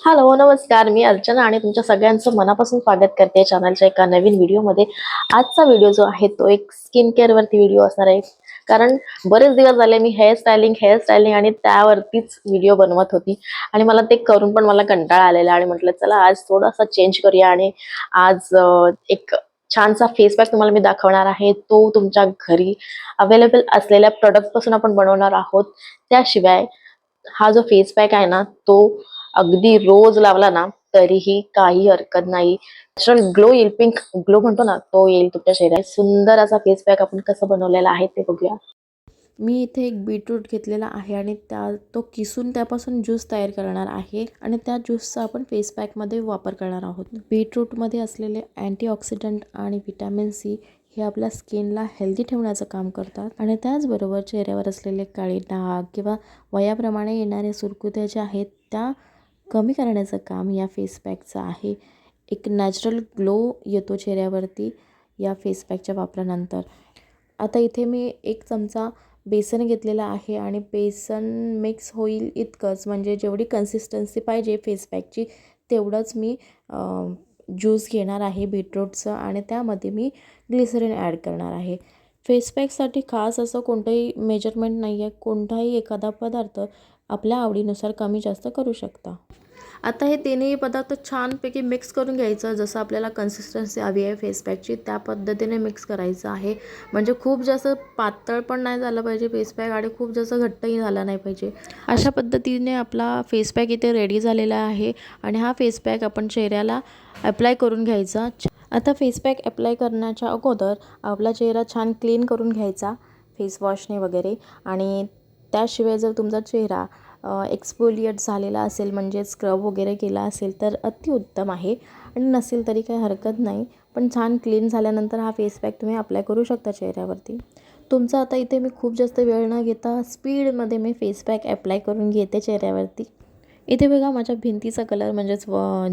Hello, नमस्कार. मी अर्चना आणि तुमच्या सगळ्यांचं मनापासून स्वागत करते चॅनलच्या एका नवीन व्हिडिओमध्ये. आजचा व्हिडिओ जो आहे तो एक स्किन केअरवरती व्हिडिओ असणार आहे. कारण बरेच दिवस झाले मी हेअर स्टायलिंग आणि त्यावरतीच व्हिडिओ बनवत होती आणि मला ते करून पण मला कंटाळा आलेला आणि म्हटलं चला आज थोडासा चेंज करूया आणि आज एक छानसा फेस पॅक तुम्हाला मी दाखवणार आहे. तो तुमच्या घरी अवेलेबल असलेल्या प्रॉडक्टपासून आपण बनवणार आहोत. त्याशिवाय हा जो फेस पॅक आहे ना तो अगदी रोज लावला ना तरीही काही हरकत नाही. नॅचरल ग्लो येईल, पिंक ग्लो म्हणतो ना तो येईल तुमच्या चेहऱ्यावर. सुंदर असा फेस पॅक आपण कसं बनवलेला आहे ते बघूया. मी इथे एक बीटरूट घेतलेला आहे आणि तो किसून त्यापासून ज्यूस तयार करणार आहे आणि त्या ज्यूसचा आपण फेस पॅकमध्ये वापर करणार आहोत. बीटरूटमध्ये असलेले अँटीऑक्सिडंट आणि व्हिटॅमिन सी हे आपल्या स्किनला हेल्दी ठेवण्याचं काम करतात आणि त्याचबरोबर चेहऱ्यावर असलेले काळे डाग किंवा वयाप्रमाणे येणारे सुरकुत्या ज्या आहेत त्या कमी करण्याचं काम या फेस पॅकचं आहे. एक नॅचरल ग्लो येतो चेहऱ्यावरती या फेस पॅकच्या वापरानंतर. आता इथे मी 1 चमचा बेसन घेतलेला आहे आणि बेसन मिक्स होईल इतकंच, म्हणजे जेवढी कन्सिस्टन्सी पाहिजे फेस पॅकची तेवढंच मी ज्यूस घेणार आहे बीटरूटचं आणि त्यामध्ये मी ग्लिसरीन ॲड करणार आहे. फेस पॅकसाठी खास असं कोणतंही मेजरमेंट नाही आहे. कोणताही एखादा पदार्थ आपल्या आवडीनुसार कमी जास्त करू शकता. आता हे तिन्ही पदार्थ छानपैकी मिक्स करून घ्यायचं. जसं आपल्याला कन्सिस्टन्सी हवी आहे फेस पॅकची त्या पद्धतीने मिक्स करायचं आहे. म्हणजे खूप जास्त पातळ पण नाही झालं पाहिजे फेस पॅक आणि खूप जास्त घट्टही झाला नाही पाहिजे. अशा पद्धतीने आपला फेस पॅक इथे रेडी झालेला आहे आणि हा फेस पॅक आपण चेहऱ्याला अप्लाय करून घ्यायचा. आता फेस पॅक अप्लाय करण्याच्या अगोदर आपला चेहरा छान क्लीन करून घ्यायचा फेस वॉशने वगैरे. आणि त्याशिवाय जर तुमचा चेहरा एक्सफोलिएट झालेला असेल म्हणजे स्क्रब वगैरे केला असेल तर अतिउत्तम आहे आणि नसेल तरी काही हरकत नाही. पण छान क्लीन झाल्यानंतर हा फेस पॅक तुम्ही अप्लाय करू शकता चेहऱ्यावरती. तुमचा आता इथे मी खूप जास्त वेळ न घेता स्पीडमध्ये मी फेस पॅक अप्लाय करून घेते चेहऱ्यावरती. इथे बघा माझ्या भिंतीचा कलर म्हणजेच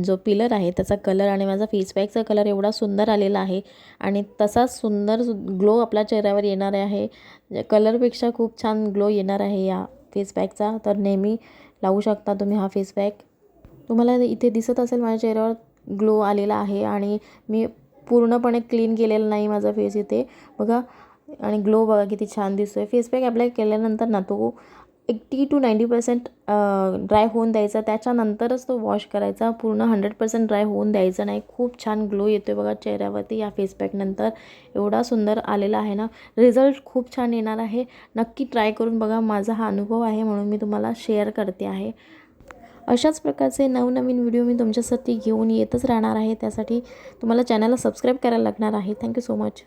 जो पिलर आहे त्याचा कलर आणि माझा फेस पॅकचा कलर एवढा सुंदर आलेला आहे आणि तसाच सुंदर ग्लो आपल्या चेहऱ्यावर येणार आहे. कलरपेक्षा खूप छान ग्लो येणार आहे या फेस पॅकचा. तर नेहमी लावू शकता तुम्ही हा फेस पॅक. तुम्हाला इथे दिसत असेल माझ्या चेहऱ्यावर ग्लो आलेला आहे आणि मी पूर्णपणे क्लीन केलेला नाही माझा फेस इथे बघा. आणि ग्लो बघा किती छान दिसतो आहे. फेस पॅक अप्लाय केल्यानंतर ना तो 80 to 90% ड्राय होऊन द्यायचा. त्याच्यानंतरच तो वॉश करायचा. पूर्ण 100% ड्राय होऊन द्यायचा नाही. खूप छान ग्लो येतो आहे बघा चेहऱ्यावरती या फेस पॅकनंतर. एवढा सुंदर आलेला आहे ना, रिझल्ट खूप छान येणार आहे. नक्की ट्राय करून बघा. माझा हा अनुभव आहे म्हणून मी तुम्हाला शेअर करते आहे. अशाच प्रकारचे नवनवीन व्हिडिओ मी तुमच्यासाठी घेऊन येतच राहणार आहे. त्यासाठी तुम्हाला चॅनलला सबस्क्राईब करायला लागणार आहे. Thank you so much.